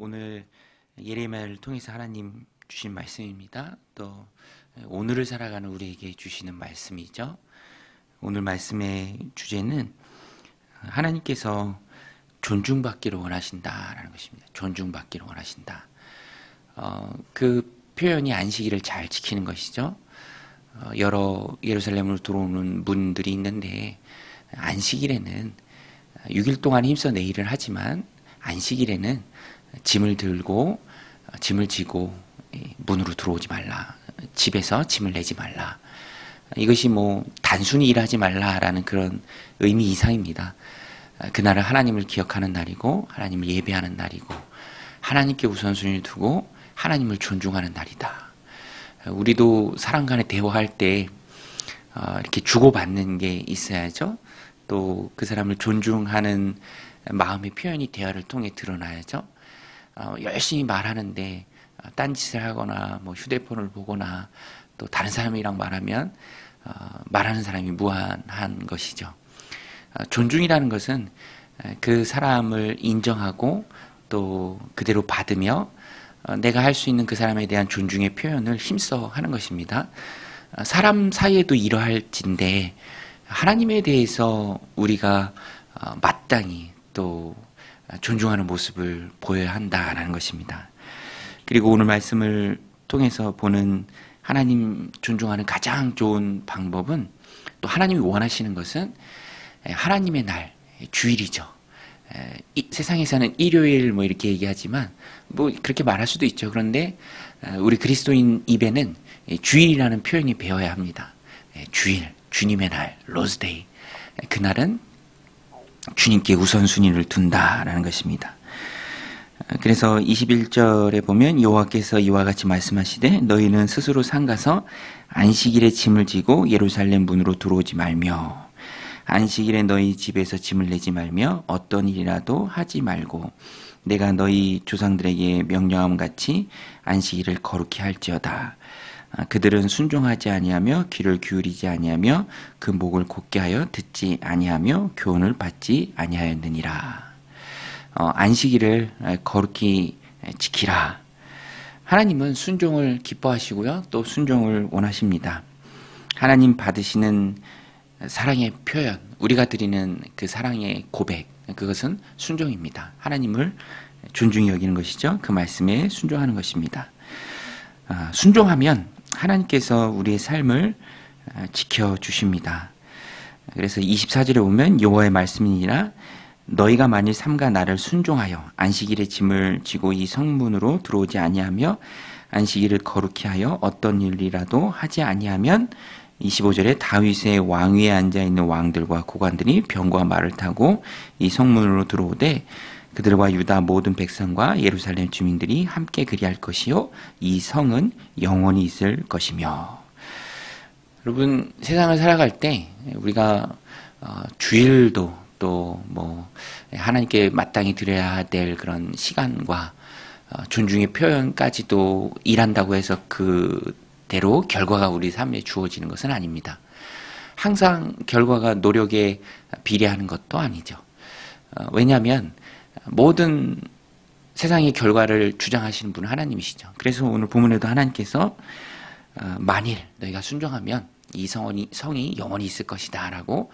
오늘 예레미야를 통해서 하나님 주신 말씀입니다. 또 오늘을 살아가는 우리에게 주시는 말씀이죠. 오늘 말씀의 주제는 하나님께서 존중받기를 원하신다라는 것입니다. 존중받기를 원하신다. 그 표현이 안식일을 잘 지키는 것이죠. 여러 예루살렘으로 들어오는 문들이 있는데 안식일에는 6일 동안 힘써 내 일을 하지만 안식일에는 짐을 들고 짐을 지고 문으로 들어오지 말라. 집에서 짐을 내지 말라. 이것이 단순히 일하지 말라라는 그런 의미 이상입니다. 그날은 하나님을 기억하는 날이고 하나님을 예배하는 날이고 하나님께 우선순위를 두고 하나님을 존중하는 날이다. 우리도 사람 간에 대화할 때 이렇게 주고받는 게 있어야죠. 또 그 사람을 존중하는 마음의 표현이 대화를 통해 드러나야죠. 열심히 말하는데 딴짓을 하거나 휴대폰을 보거나 또 다른 사람이랑 말하면 말하는 사람이 무한한 것이죠. 존중이라는 것은 그 사람을 인정하고 또 그대로 받으며 내가 할 수 있는 그 사람에 대한 존중의 표현을 힘써 하는 것입니다. 사람 사이에도 이러할진데 하나님에 대해서 우리가 마땅히 또 존중하는 모습을 보여야 한다라는 것입니다. 그리고 오늘 말씀을 통해서 보는 하나님 존중하는 가장 좋은 방법은 또 하나님이 원하시는 것은 하나님의 날, 주일이죠. 세상에서는 일요일 이렇게 얘기하지만 그렇게 말할 수도 있죠. 그런데 우리 그리스도인 입에는 주일이라는 표현이 배워야 합니다. 주일, 주님의 날, 로즈데이. 그날은 주님께 우선순위를 둔다라는 것입니다. 그래서 21절에 보면 여호와께서 이와 같이 말씀하시되 너희는 스스로 상가서 안식일에 짐을 지고 예루살렘 문으로 들어오지 말며 안식일에 너희 집에서 짐을 내지 말며 어떤 일이라도 하지 말고 내가 너희 조상들에게 명령함 같이 안식일을 거룩히 할지어다. 그들은 순종하지 아니하며 귀를 기울이지 아니하며 그 목을 곧게 하여 듣지 아니하며 교훈을 받지 아니하였느니라. 안식일을 거룩히 지키라. 하나님은 순종을 기뻐하시고요. 또 순종을 원하십니다. 하나님 받으시는 사랑의 표현, 우리가 드리는 그 사랑의 고백, 그것은 순종입니다. 하나님을 존중히 여기는 것이죠. 그 말씀에 순종하는 것입니다. 순종하면 하나님께서 우리의 삶을 지켜주십니다. 그래서 24절에 보면 여호와의 말씀이니라 너희가 만일 삼가 나를 순종하여 안식일에 짐을 지고 이 성문으로 들어오지 아니하며 안식일을 거룩히 하여 어떤 일이라도 하지 아니하면 25절에 다윗의 왕위에 앉아있는 왕들과 고관들이 병과 말을 타고 이 성문으로 들어오되 그들과 유다 모든 백성과 예루살렘 주민들이 함께 그리할 것이요 이 성은 영원히 있을 것이며. 여러분, 세상을 살아갈 때 우리가 주일도 또 하나님께 마땅히 드려야 될 그런 시간과 존중의 표현까지도 일한다고 해서 그대로 결과가 우리 삶에 주어지는 것은 아닙니다. 항상 결과가 노력에 비례하는 것도 아니죠. 왜냐하면 모든 세상의 결과를 주장하시는 분은 하나님이시죠. 그래서 오늘 본문에도 하나님께서 만일 너희가 순종하면 이 성이 영원히 있을 것이다 라고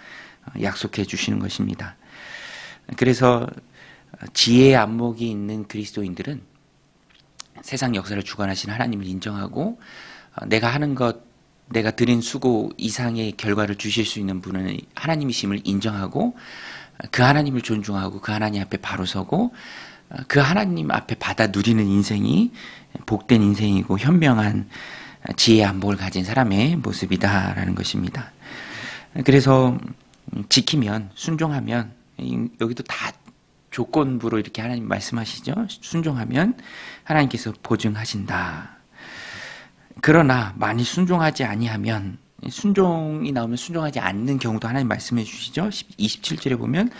약속해 주시는 것입니다. 그래서 지혜의 안목이 있는 그리스도인들은 세상 역사를 주관하신 하나님을 인정하고 내가 하는 것, 내가 드린 수고 이상의 결과를 주실 수 있는 분은 하나님이심을 인정하고 그 하나님을 존중하고 그 하나님 앞에 바로 서고 그 하나님 앞에 받아 누리는 인생이 복된 인생이고 현명한 지혜의 안목을 가진 사람의 모습이다라는 것입니다. 그래서 지키면, 순종하면, 여기도 다 조건부로 이렇게 하나님 말씀하시죠. 순종하면 하나님께서 보증하신다. 그러나 만일 순종하지 아니하면, 순종이 나오면 순종하지 않는 경우도 하나님 말씀해 주시죠. 27절에 보면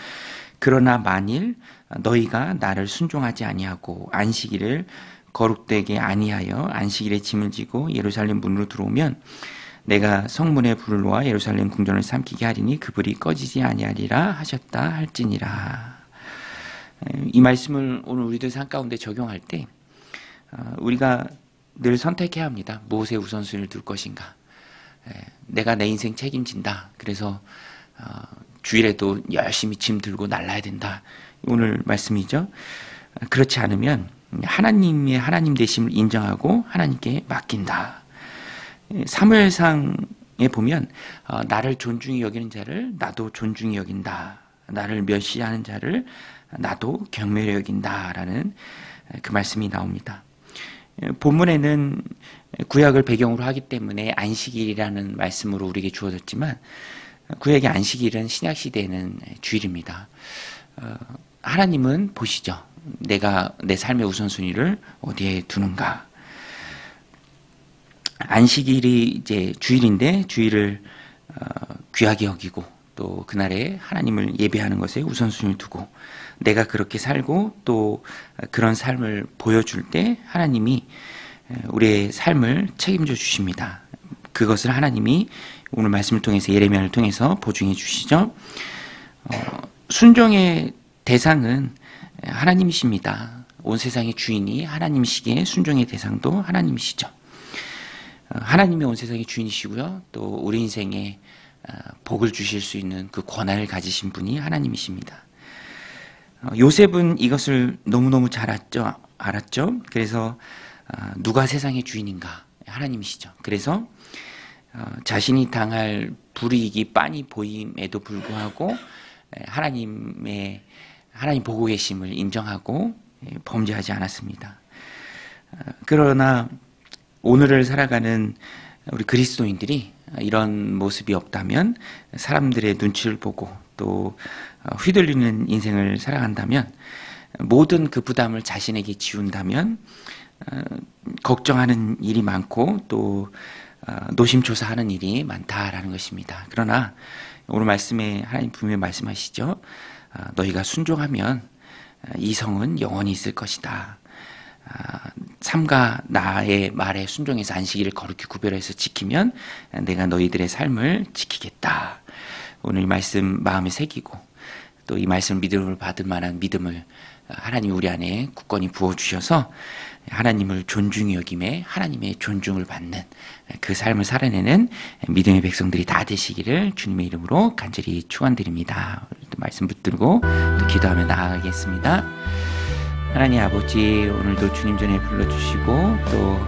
그러나 만일 너희가 나를 순종하지 아니하고 안식일을 거룩되게 아니하여 안식일에 짐을 지고 예루살렘 문으로 들어오면 내가 성문에 불을 놓아 예루살렘 궁전을 삼키게 하리니 그 불이 꺼지지 아니하리라 하셨다 할지니라. 이 말씀을 오늘 우리들 삶 가운데 적용할 때 우리가 늘 선택해야 합니다. 무엇에 우선순위를 둘 것인가. 내가 내 인생 책임진다. 그래서 주일에도 열심히 짐 들고 날라야 된다. 오늘 말씀이죠. 그렇지 않으면 하나님의 하나님 되심을 인정하고 하나님께 맡긴다. 사무엘상에 보면 나를 존중히 여기는 자를 나도 존중히 여긴다. 나를 멸시하는 자를 나도 경멸히 여긴다라는 그 말씀이 나옵니다. 본문에는 구약을 배경으로 하기 때문에 안식일이라는 말씀으로 우리에게 주어졌지만 구약의 안식일은 신약 시대에는 주일입니다. 하나님은 보시죠. 내가 내 삶의 우선순위를 어디에 두는가. 안식일이 이제 주일인데 주일을 귀하게 여기고 또 그날에 하나님을 예배하는 것에 우선순위를 두고 내가 그렇게 살고 또 그런 삶을 보여줄 때 하나님이 우리의 삶을 책임져 주십니다. 그것을 하나님이 오늘 말씀을 통해서 예레미야를 통해서 보증해 주시죠. 순종의 대상은 하나님이십니다. 온 세상의 주인이 하나님이시기에 순종의 대상도 하나님이시죠. 하나님이 온 세상의 주인이시고요. 또 우리 인생에 복을 주실 수 있는 그 권한을 가지신 분이 하나님이십니다. 요셉은 이것을 너무너무 잘 알았죠. 그래서 누가 세상의 주인인가? 하나님이시죠. 그래서 자신이 당할 불이익이 빤히 보임에도 불구하고 하나님 보고 계심을 인정하고 범죄하지 않았습니다. 그러나 오늘을 살아가는 우리 그리스도인들이 이런 모습이 없다면 사람들의 눈치를 보고 또 휘둘리는 인생을 살아간다면 모든 그 부담을 자신에게 지운다면 걱정하는 일이 많고 또 노심초사하는 일이 많다라는 것입니다. 그러나 오늘 말씀에 하나님 분명히 말씀하시죠. 너희가 순종하면 이 성은 영원히 있을 것이다. 삼가 나의 말에 순종해서 안식일을 거룩히 구별해서 지키면 내가 너희들의 삶을 지키겠다. 오늘 이 말씀 마음에 새기고 또 이 말씀 믿음을 받을 만한 믿음을 하나님 우리 안에 굳건히 부어주셔서 하나님을 존중히 여김에 하나님의 존중을 받는 그 삶을 살아내는 믿음의 백성들이 다 되시기를 주님의 이름으로 간절히 축원드립니다. 말씀 붙들고 또 기도하며 나아가겠습니다. 하나님 아버지, 오늘도 주님 전에 불러주시고 또